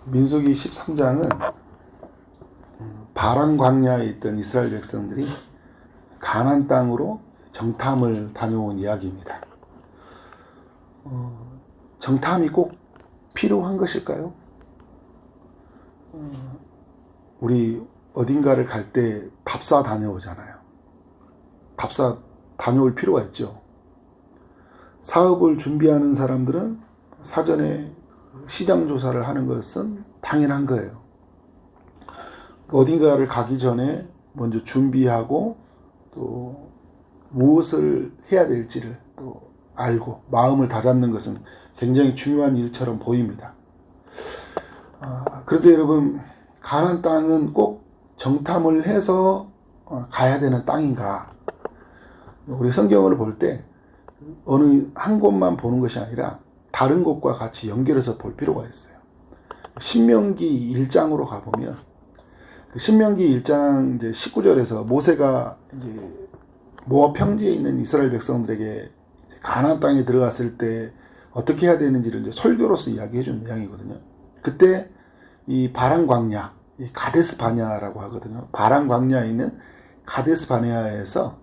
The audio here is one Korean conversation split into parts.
민수기 13장은 바란 광야에 있던 이스라엘 백성들이 가나안 땅으로 정탐을 다녀온 이야기입니다. 정탐이 꼭 필요한 것일까요? 우리 어딘가를 갈 때 답사 다녀오잖아요. 답사 다녀올 필요가 있죠. 사업을 준비하는 사람들은 사전에 시장 조사를 하는 것은 당연한 거예요. 어딘가를 가기 전에 먼저 준비하고 또 무엇을 해야 될지를 또 알고 마음을 다잡는 것은 굉장히 중요한 일처럼 보입니다. 그런데 여러분, 가나안 땅은 꼭 정탐을 해서 가야 되는 땅인가? 우리 성경을 볼 때 어느 한 곳만 보는 것이 아니라 다른 곳과 같이 연결해서 볼 필요가 있어요. 신명기 1장으로 가보면 신명기 1장 이제 19절에서 모세가 이제 모압 평지에 있는 이스라엘 백성들에게 가나안 땅에 들어갔을 때 어떻게 해야 되는지를 이제 설교로서 이야기해 준 내용이거든요. 그때 이 바란 광야, 이 가데스 바냐라고 하거든요. 바란 광야에 있는 가데스 바냐에서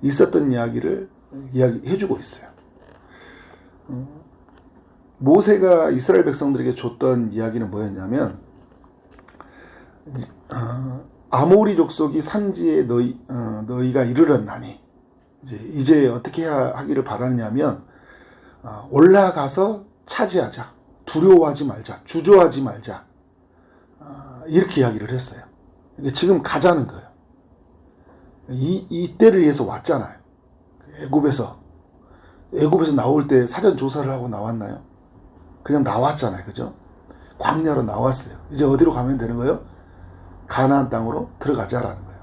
있었던 이야기를 이야기해 주고 있어요. 모세가 이스라엘 백성들에게 줬던 이야기는 뭐였냐면, 아모리 족속이 산지에 너희가 이르렀나니 이제 어떻게 하기를 바라느냐면, 올라가서 차지하자, 두려워하지 말자, 주저하지 말자, 이렇게 이야기를 했어요. 지금 가자는 거예요. 이 때를 위해서 왔잖아요. 애굽에서 나올 때 사전 조사를 하고 나왔나요? 그냥 나왔잖아요. 그죠? 광야로 나왔어요. 이제 어디로 가면 되는 거예요? 가나안 땅으로 들어가자라는 거예요.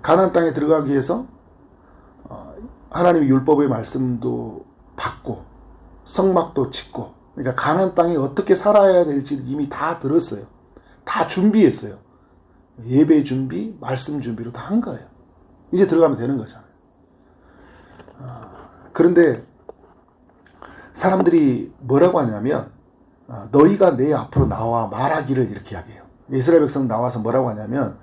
가나안 땅에 들어가기 위해서 하나님의 율법의 말씀도 받고 성막도 짓고, 그러니까 가나안 땅에 어떻게 살아야 될지 이미 다 들었어요. 다 준비했어요. 예배 준비, 말씀 준비로 다 한 거예요. 이제 들어가면 되는 거잖아요. 그런데 사람들이 뭐라고 하냐면, 너희가 내 앞으로 나와 말하기를, 이렇게 이야기해요. 이스라엘 백성 나와서 뭐라고 하냐면,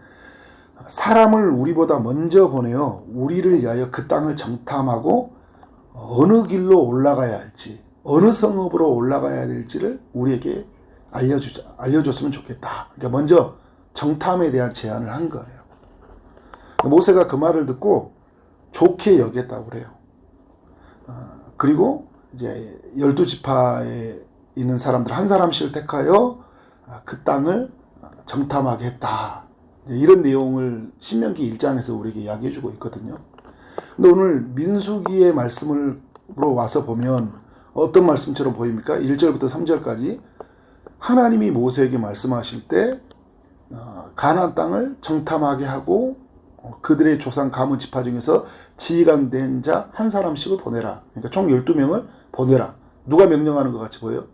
사람을 우리보다 먼저 보내어 우리를 위하여 그 땅을 정탐하고 어느 길로 올라가야 할지, 어느 성읍으로 올라가야 될지를 우리에게 알려줬으면 좋겠다. 그러니까 먼저 정탐에 대한 제안을 한 거예요. 모세가 그 말을 듣고 좋게 여겼다고 그래요. 그리고 이제 12지파에 있는 사람들 한 사람씩을 택하여 그 땅을 정탐하게 했다. 이런 내용을 신명기 1장에서 우리에게 이야기해 주고 있거든요. 근데 오늘 민수기의 말씀으로 와서 보면 어떤 말씀처럼 보입니까? 1절부터 3절까지 하나님이 모세에게 말씀하실 때 가나안 땅을 정탐하게 하고 그들의 조상 가문 지파 중에서 지휘관 된 자 한 사람씩을 보내라. 그러니까 총 12명을 보내라. 누가 명령하는 것 같이 보여요?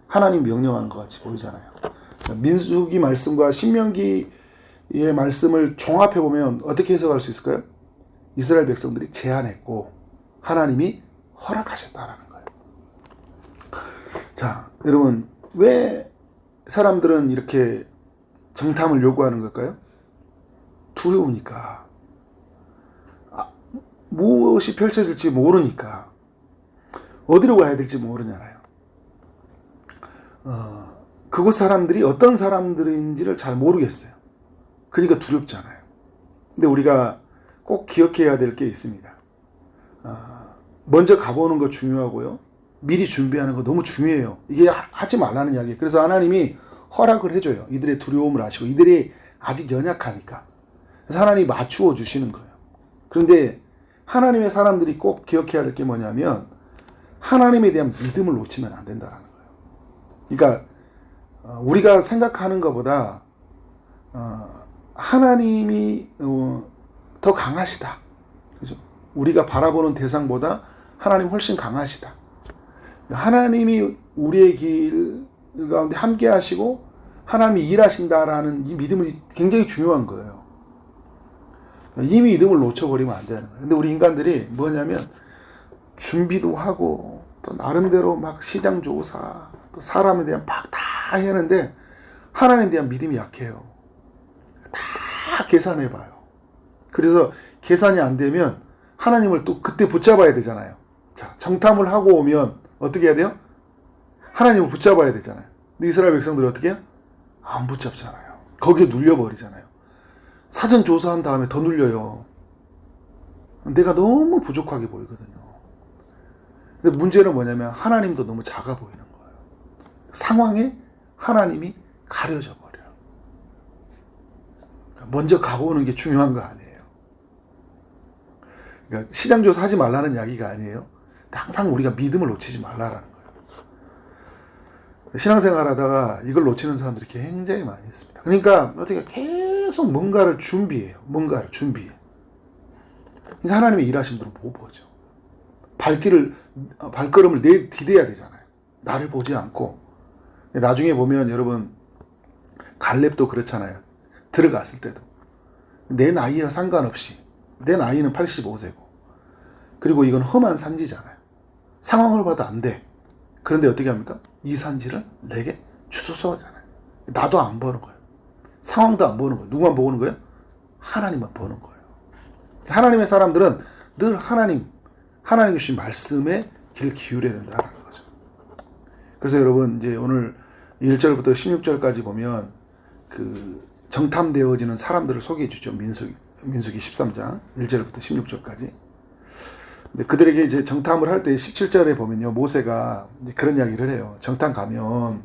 하나님 명령하는 것 같이 보이잖아요. 민수기 말씀과 신명기의 말씀을 종합해 보면 어떻게 해석할 수 있을까요? 이스라엘 백성들이 제안했고 하나님이 허락하셨다라는 거예요. 자, 여러분, 왜 사람들은 이렇게 정탐을 요구하는 걸까요? 두려우니까. 무엇이 펼쳐질지 모르니까. 어디로 가야 될지 모르잖아요. 그곳 사람들이 어떤 사람들인지를 잘 모르겠어요. 그러니까 두렵잖아요. 근데 우리가 꼭 기억해야 될 게 있습니다. 먼저 가보는 거 중요하고요. 미리 준비하는 거 너무 중요해요. 이게 하지 말라는 이야기예요. 그래서 하나님이 허락을 해줘요. 이들의 두려움을 아시고, 이들이 아직 연약하니까. 그래서 하나님이 맞추어 주시는 거예요. 그런데 하나님의 사람들이 꼭 기억해야 될 게 뭐냐면, 하나님에 대한 믿음을 놓치면 안 된다는 거예요. 그러니까 우리가 생각하는 것보다 하나님이 더 강하시다. 그죠? 우리가 바라보는 대상보다 하나님 훨씬 강하시다. 하나님이 우리의 길 가운데 함께 하시고 하나님이 일하신다라는 이 믿음이 굉장히 중요한 거예요. 이 믿음을 놓쳐버리면 안 되는 거예요. 근데 우리 인간들이 뭐냐면, 준비도 하고 또 나름대로 막 시장 조사, 또 사람에 대한 막 다 해야 하는데 하나님에 대한 믿음이 약해요. 다 계산해봐요. 그래서 계산이 안 되면 하나님을 또 그때 붙잡아야 되잖아요. 자, 정탐을 하고 오면 어떻게 해야 돼요? 하나님을 붙잡아야 되잖아요. 근데 이스라엘 백성들이 어떻게 해요? 안 붙잡잖아요. 거기에 눌려버리잖아요. 사전 조사한 다음에 더 눌려요. 내가 너무 부족하게 보이거든요. 근데 문제는 뭐냐면 하나님도 너무 작아 보이는 거예요. 상황에 하나님이 가려져 버려요. 먼저 가보는 게 중요한 거 아니에요. 그러니까 시장 조사하지 말라는 이야기가 아니에요. 항상 우리가 믿음을 놓치지 말라라는 거예요. 신앙생활 하다가 이걸 놓치는 사람들이 굉장히 많이 있습니다. 그러니까 어떻게 계속 뭔가를 준비해요. 뭔가를 준비해. 그러니까 하나님의 일하신 분은 못 보죠. 발걸음을 디뎌야 되잖아요. 나를 보지 않고. 나중에 보면 여러분 갈렙도 그렇잖아요. 들어갔을 때도 내 나이와 상관없이 내 나이는 85세고 그리고 이건 험한 산지잖아요. 상황을 봐도 안 돼. 그런데 어떻게 합니까? 이 산지를 내게 주소서 하잖아요. 나도 안 보는 거예요. 상황도 안 보는 거예요. 누구만 보는 거예요? 하나님만 보는 거예요. 하나님의 사람들은 늘 하나님 주신 말씀에 귀를 기울여야 된다는 거죠. 그래서 여러분 이제 오늘 1절부터 16절까지 보면 그 정탐되어지는 사람들을 소개해 주죠. 민수기 13장 1절부터 16절까지. 근데 그들에게 이제 정탐을 할 때 17절에 보면요. 모세가 이제 그런 이야기를 해요. 정탐 가면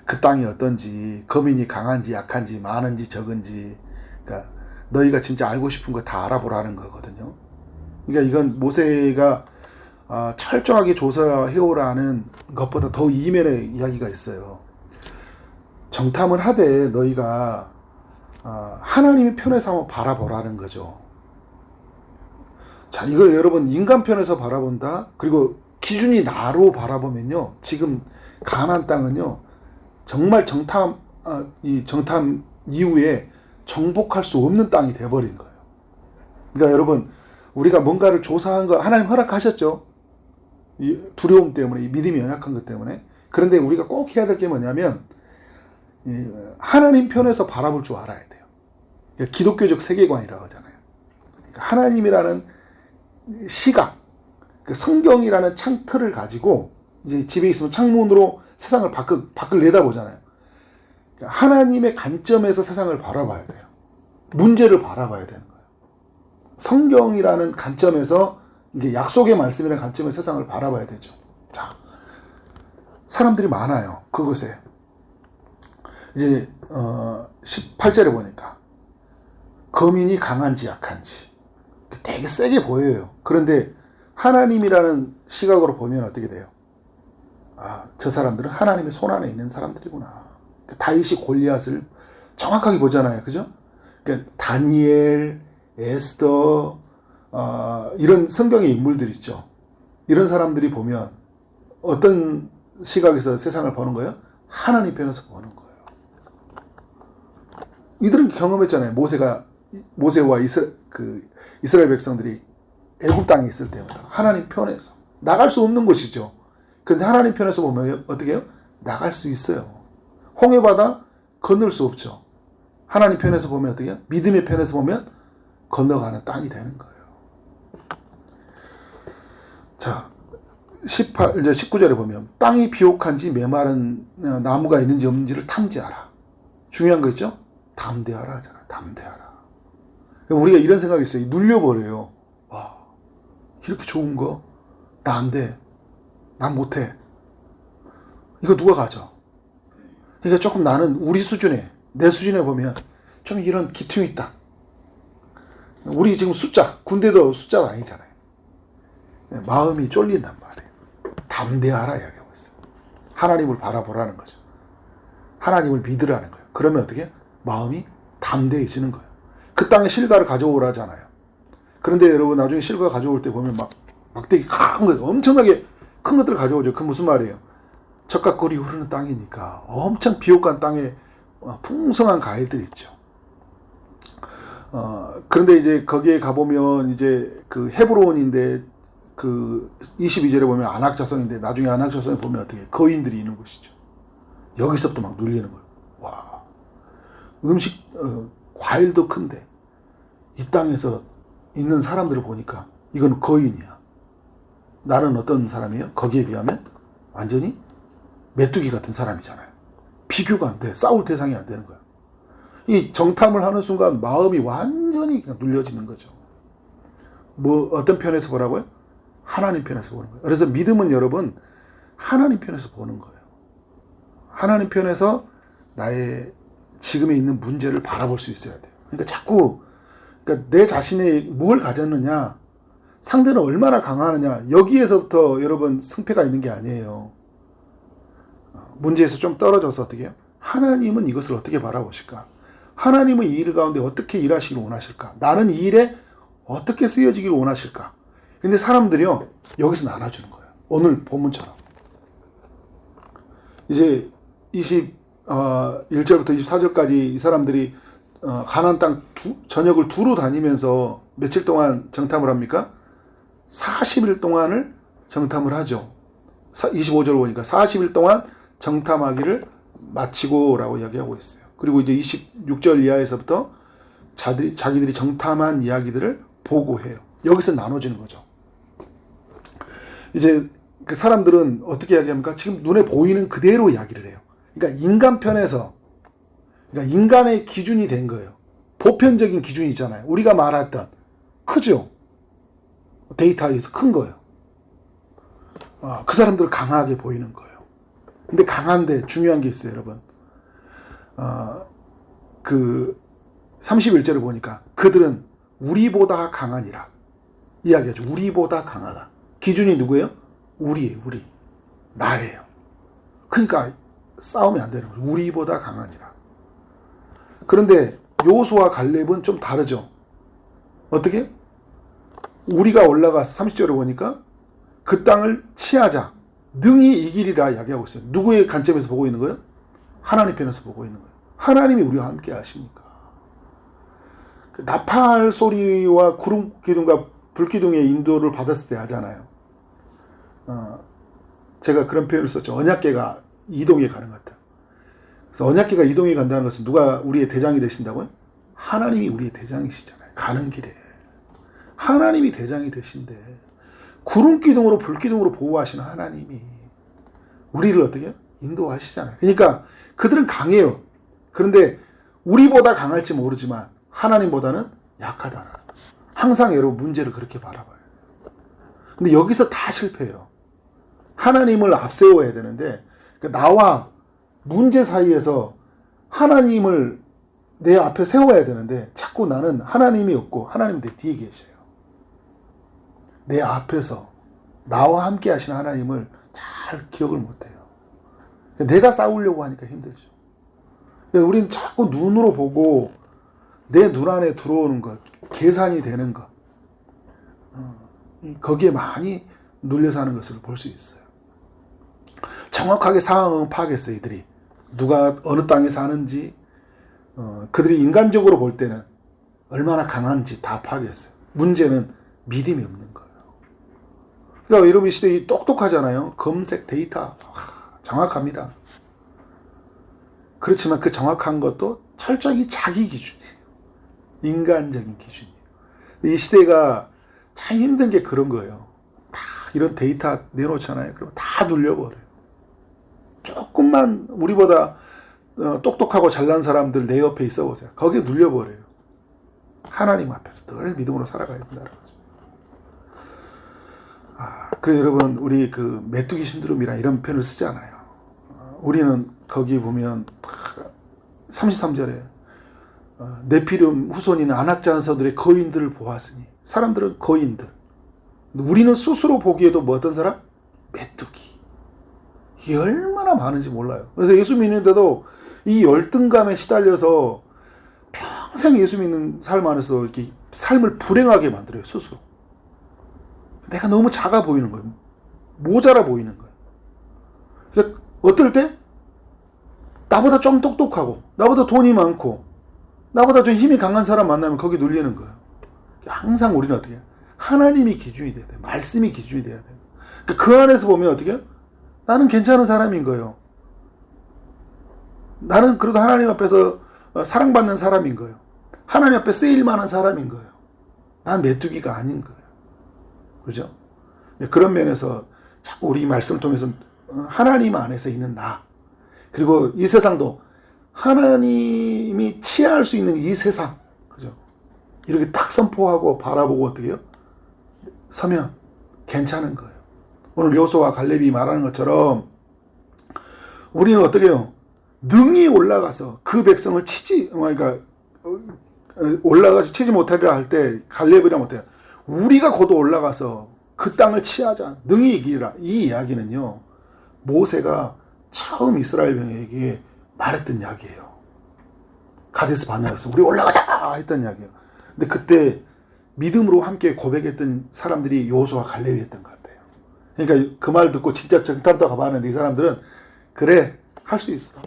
그 땅이 어떤지, 거민이 강한지 약한지 많은지 적은지, 그러니까 너희가 진짜 알고 싶은 거 다 알아보라는 거거든요. 그러니까 이건 모세가 철저하게 조사해오라는 것보다 더 이면의 이야기가 있어요. 정탐을 하되 너희가 하나님의 편에서 한번 바라보라는 거죠. 자, 이걸 여러분 인간 편에서 바라본다. 그리고 기준이 나로 바라보면요. 지금 가나안 땅은요. 정말 정탐 이후에 정복할 수 없는 땅이 돼버린 거예요. 그러니까 여러분 우리가 뭔가를 조사한 거 하나님 허락하셨죠. 이 두려움 때문에, 이 믿음이 연약한 것 때문에. 그런데 우리가 꼭 해야 될 게 뭐냐면 하나님 편에서 바라볼 줄 알아야 돼요. 그러니까 기독교적 세계관이라고 하잖아요. 그러니까 하나님이라는 시각, 그 성경이라는 창틀을 가지고 이제 집에 있으면 창문으로 세상을 밖을 내다보잖아요. 그러니까 하나님의 관점에서 세상을 바라봐야 돼요. 문제를 바라봐야 되는 거예요. 성경이라는 관점에서 이게 약속의 말씀이라는 관점에서 세상을 바라봐야 되죠. 자, 사람들이 많아요. 그곳에. 이제 18절에 보니까 거민이 강한지 약한지 되게 세게 보여요. 그런데 하나님이라는 시각으로 보면 어떻게 돼요? 저 사람들은 하나님의 손안에 있는 사람들이구나. 다윗이 골리앗을 정확하게 보잖아요. 그죠? 그러니까 다니엘, 에스더 이런 성경의 인물들 있죠. 이런 사람들이 보면 어떤 시각에서 세상을 보는 거예요? 하나님 편에서 보는 거예요. 이들은 경험했잖아요. 모세와 이스라엘 백성들이 애굽 땅에 있을 때마다 하나님 편에서 나갈 수 없는 곳이죠. 그런데 하나님 편에서 보면 어떻게 해요? 나갈 수 있어요. 홍해바다 건널 수 없죠. 하나님 편에서 보면 어떻게 해요? 믿음의 편에서 보면 건너가는 땅이 되는 거예요. 자, 이제 19절에 보면 땅이 비옥한지 메마른 나무가 있는지 없는지를 탐지하라. 중요한 거 있죠? 담대하라 하잖아요. 담대하라. 우리가 이런 생각이 있어요. 눌려버려요. 와, 이렇게 좋은 거? 나 안 돼. 난 못해. 이거 누가 가져? 그러니까 조금 나는 우리 수준에, 내 수준에 보면 좀 이런 기퉁이 있다. 우리 지금 군대도 숫자가 아니잖아요. 마음이 쫄린단 말이에요. 담대하라 이야기하고 있어요. 하나님을 바라보라는 거죠. 하나님을 믿으라는 거예요. 그러면 어떻게 해요? 마음이 담대해지는 거예요. 그 땅에 실과를 가져오라잖아요. 그런데 여러분 나중에 실과 가져올 때 보면 막대기 큰 거, 엄청나게 큰 것들을 가져오죠. 그 무슨 말이에요? 적각거리 흐르는 땅이니까 엄청 비옥한 땅에 풍성한 과일들이 있죠. 그런데 이제 거기에 가보면 이제 그 헤브론인데 그 22절에 보면 안악 자손인데 나중에 안악 자손에 보면 어떻게 거인들이 있는 곳이죠. 여기서부터 막 눌리는 거예요. 와, 음식, 과일도 큰데 이 땅에서 있는 사람들을 보니까 이건 거인이야. 나는 어떤 사람이에요? 거기에 비하면 완전히 메뚜기 같은 사람이잖아요. 비교가 안 돼. 싸울 대상이 안 되는 거야. 이 정탐을 하는 순간 마음이 완전히 그냥 눌려지는 거죠. 뭐 어떤 편에서 보라고요? 하나님 편에서 보는 거예요. 그래서 믿음은 여러분 하나님 편에서 보는 거예요. 하나님 편에서 나의 지금에 있는 문제를 바라볼 수 있어야 돼요. 그러니까 자꾸 내 자신이 뭘 가졌느냐, 상대는 얼마나 강하느냐, 여기에서부터 여러분 승패가 있는 게 아니에요. 문제에서 좀 떨어져서 어떻게 해요? 하나님은 이것을 어떻게 바라보실까? 하나님은 이 일 가운데 어떻게 일하시기를 원하실까? 나는 이 일에 어떻게 쓰여지기를 원하실까? 근데 사람들이요, 여기서 나눠주는 거예요. 오늘 본문처럼. 이제 21절부터 24절까지 이 사람들이 가나안 땅 전역을 두루 다니면서 며칠 동안 정탐을 합니까? 40일 동안을 정탐을 하죠. 25절 보니까 40일 동안 정탐하기를 마치고 라고 이야기하고 있어요. 그리고 이제 26절 이하에서부터 자기들이 정탐한 이야기들을 보고해요. 여기서 나눠지는 거죠. 이제 그 사람들은 어떻게 이야기합니까? 지금 눈에 보이는 그대로 이야기를 해요. 그러니까 인간 편에서, 그러니까 인간의 기준이 된 거예요. 보편적인 기준이잖아요. 우리가 말했던 크죠? 데이터에서 큰 거예요. 그 사람들은 강하게 보이는 거예요. 근데 강한데 중요한 게 있어요, 여러분. 그 31절을 보니까 그들은 우리보다 강하니라 이야기하죠. 우리보다 강하다. 기준이 누구예요? 우리예요. 우리. 나예요. 그러니까 싸우면 안 되는 거예요. 우리보다 강하니라. 그런데 여호수아와 갈렙은 좀 다르죠. 어떻게? 우리가 올라가서 30절에 보니까 그 땅을 치하자. 능히 이기리라 이야기하고 있어요. 누구의 관점에서 보고 있는 거예요? 하나님 편에서 보고 있는 거예요. 하나님이 우리와 함께 하십니까? 그 나팔 소리와 구름 기둥과 불 기둥의 인도를 받았을 때 하잖아요. 제가 그런 표현을 썼죠. 언약궤가 이동에 가는 것 같아요. 그래서 언약궤가 이동에 간다는 것은 누가 우리의 대장이 되신다고요? 하나님이 우리의 대장이시잖아요. 가는 길에. 하나님이 대장이 되신데 구름 기둥으로 불 기둥으로 보호하시는 하나님이 우리를 어떻게 해요? 인도하시잖아요. 그러니까 그들은 강해요. 그런데 우리보다 강할지 모르지만 하나님보다는 약하다. 항상 여러분 문제를 그렇게 바라봐요. 근데 여기서 다 실패해요. 하나님을 앞세워야 되는데 나와 문제 사이에서 하나님을 내 앞에 세워야 되는데 자꾸 나는 하나님이 없고 하나님 내 뒤에 계셔요. 내 앞에서 나와 함께 하시는 하나님을 잘 기억을 못해요. 내가 싸우려고 하니까 힘들죠. 우리는 자꾸 눈으로 보고 내 눈 안에 들어오는 것, 계산이 되는 것, 거기에 많이 눌려 사는 것을 볼 수 있어요. 정확하게 상황은 파악했어요. 이들이 누가 어느 땅에 사는지, 그들이 인간적으로 볼 때는 얼마나 강한지 다 파악했어요. 문제는 믿음이 없는 거예요. 그러니까 여러분 이 시대에 똑똑하잖아요. 검색 데이터 정확합니다. 그렇지만 그 정확한 것도 철저히 자기 기준이에요. 인간적인 기준이에요. 이 시대가 참 힘든 게 그런 거예요. 다 이런 데이터 내놓잖아요. 그러면 다 눌려버려요. 조금만 우리보다 똑똑하고 잘난 사람들 내 옆에 있어 보세요. 거기에 눌려버려요. 하나님 앞에서 늘 믿음으로 살아가야 된다는 거죠. 그래서 여러분 우리 그 메뚜기 신드롬이라 이런 표현을 쓰잖아요. 우리는 거기 보면 33절에 네피림 후손인 안악자서들의 거인들을 보았으니 사람들은 거인들. 우리는 스스로 보기에도 뭐 어떤 사람? 메뚜기. 이게 얼마나 많은지 몰라요. 그래서 예수 믿는데도 이 열등감에 시달려서 평생 예수 믿는 삶 안에서 이렇게 삶을 불행하게 만들어요. 스스로. 내가 너무 작아 보이는 거예요. 모자라 보이는 거예요. 그러니까 어떨 때? 나보다 좀 똑똑하고 나보다 돈이 많고 나보다 좀 힘이 강한 사람 만나면 거기 눌리는 거예요. 항상 우리는 어떻게 해요? 하나님이 기준이 돼야 돼요. 말씀이 기준이 돼야 돼요. 그 안에서 보면 어떻게 해요? 나는 괜찮은 사람인 거예요. 나는 그래도 하나님 앞에서 사랑받는 사람인 거예요. 하나님 앞에 쓰일 만한 사람인 거예요. 난 메뚜기가 아닌 거예요. 그죠? 그런 면에서 자꾸 우리 말씀을 통해서 하나님 안에서 있는 나, 그리고 이 세상도 하나님이 치하할 수 있는 이 세상, 그죠? 이렇게 딱 선포하고 바라보고 어떻게 해요? 서면 괜찮은 거예요. 오늘 여호수아와 갈렙이 말하는 것처럼 우리는 어떻게 해요? 능히 올라가서 그 백성을 그러니까 올라가서 치지 못하리라 할 때 갈렙이라면 어때요? 우리가 곧 올라가서 그 땅을 치하자. 능히 이기리라. 이 이야기는요, 모세가 처음 이스라엘 백성에게 말했던 이야기예요. 가데스 바네아에서 우리 올라가자 했던 이야기예요. 근데 그때 믿음으로 함께 고백했던 사람들이 여호수아와 갈렙이었던 것 같아요. 그러니까 그 말 듣고 진짜 정탐도 가봤는데 이 사람들은 그래, 할 수 있어.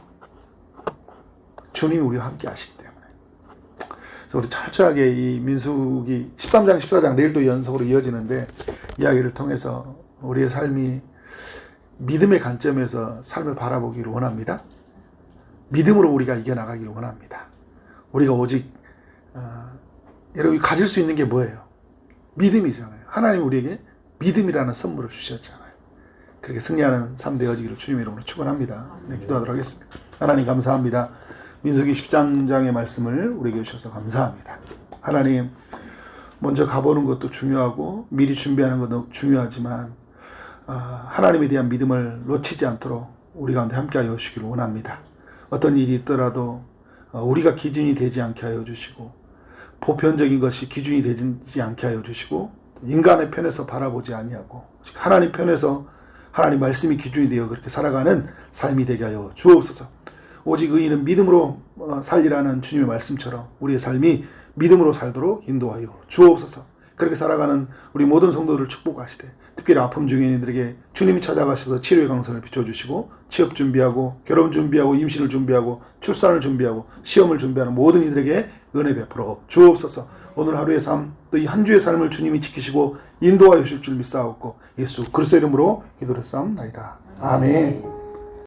주님이 우리와 함께 하시기 때문에. 그래서 우리 철저하게 이 민수기 13장, 14장 내일도 연속으로 이어지는데 이야기를 통해서 우리의 삶이 믿음의 관점에서 삶을 바라보기를 원합니다. 믿음으로 우리가 이겨나가기를 원합니다. 우리가 오직 여러분이 가질 수 있는 게 뭐예요? 믿음이잖아요. 하나님 우리에게 믿음이라는 선물을 주셨잖아요. 그렇게 승리하는 삶 되어지기를 주님의 이름으로 축원합니다. 네, 기도하도록 하겠습니다. 하나님 감사합니다. 민수기 10장의 말씀을 우리에게 주셔서 감사합니다. 하나님, 먼저 가보는 것도 중요하고 미리 준비하는 것도 중요하지만 하나님에 대한 믿음을 놓치지 않도록 우리 가운데 함께하여 주시기를 원합니다. 어떤 일이 있더라도 우리가 기준이 되지 않게 하여 주시고, 보편적인 것이 기준이 되지 않게 하여 주시고, 인간의 편에서 바라보지 아니하고 하나님 편에서 하나님 말씀이 기준이 되어 그렇게 살아가는 삶이 되게 하여 주옵소서. 오직 의인은 믿음으로 살리라는 주님의 말씀처럼 우리의 삶이 믿음으로 살도록 인도하여 주옵소서. 그렇게 살아가는 우리 모든 성도들을 축복하시되, 특별히 아픔 중에 있는 이들에게 주님이 찾아가셔서 치료의 강선을 비춰주시고, 취업 준비하고 결혼 준비하고 임신을 준비하고 출산을 준비하고 시험을 준비하는 모든 이들에게 은혜 베풀어 주옵소서. 오늘 하루의 삶, 또 이 한 주의 삶을 주님이 지키시고 인도하여 주실 줄 믿사옵고 예수 그리스도의 이름으로 기도를 싸움나이다. 아멘.